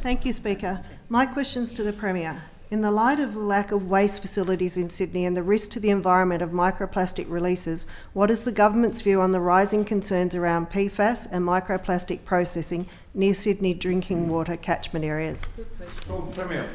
Thank you, Speaker. My question's to the Premier. In the light of the lack of waste facilities in Sydney and the risk to the environment of microplastic releases, what is the government's view on the rising concerns around PFAS and microplastic processing near Sydney drinking water catchment areas? Premier.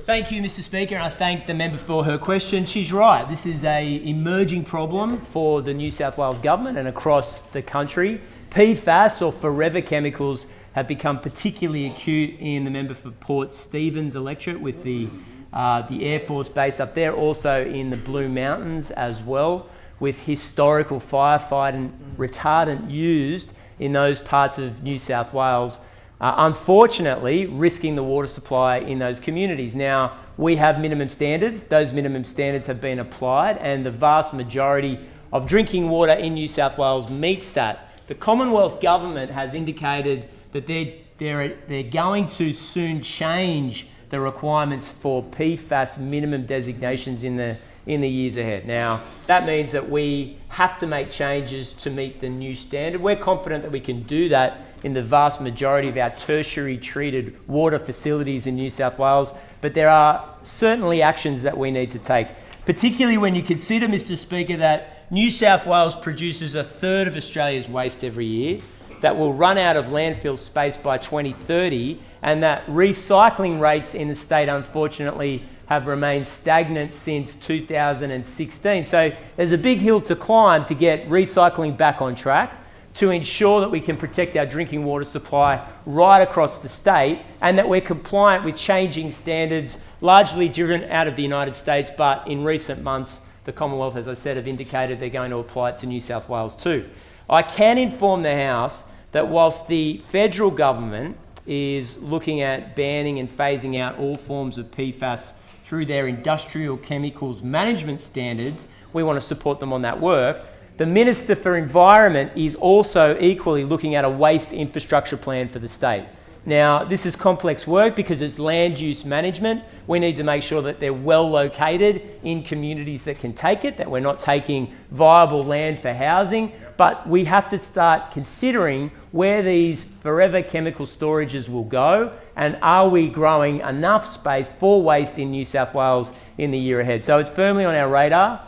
Thank you, Mr. Speaker, and I thank the member for her question. She's right. This is an emerging problem for the New South Wales government and across the country. PFAS, or forever chemicals, have become particularly acute in the member for Port Stephens electorate with the Air Force base up there, also in the Blue Mountains as well, with historical firefighting retardant used in those parts of New South Wales, unfortunately risking the water supply in those communities. Now, we have minimum standards. Those minimum standards have been applied, and the vast majority of drinking water in New South Wales meets that. The Commonwealth Government has indicated that they're going to soon change the requirements for PFAS minimum designations in the years ahead. Now, that means that we have to make changes to meet the new standard. We're confident that we can do that in the vast majority of our tertiary treated water facilities in New South Wales, but there are certainly actions that we need to take, particularly when you consider, Mr. Speaker, that New South Wales produces a third of Australia's waste every year, that will run out of landfill space by 2030, and that recycling rates in the state, unfortunately, have remained stagnant since 2016. So there's a big hill to climb to get recycling back on track, to ensure that we can protect our drinking water supply right across the state, and that we're compliant with changing standards largely driven out of the United States, but in recent months, the Commonwealth, as I said, have indicated they're going to apply it to New South Wales too. I can inform the House that whilst the federal government is looking at banning and phasing out all forms of PFAS through their industrial chemicals management standards, we want to support them on that work. The Minister for Environment is also equally looking at a waste infrastructure plan for the state. Now, this is complex work because it's land use management. We need to make sure that they're well located in communities that can take it, that we're not taking viable land for housing, but we have to start considering where these forever chemical storages will go, and are we growing enough space for waste in New South Wales in the year ahead. So it's firmly on our radar.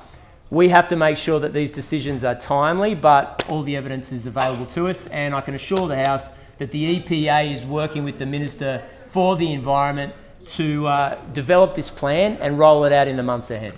We have to make sure that these decisions are timely, but all the evidence is available to us, and I can assure the House that the EPA is working with the Minister for the Environment to develop this plan and roll it out in the months ahead.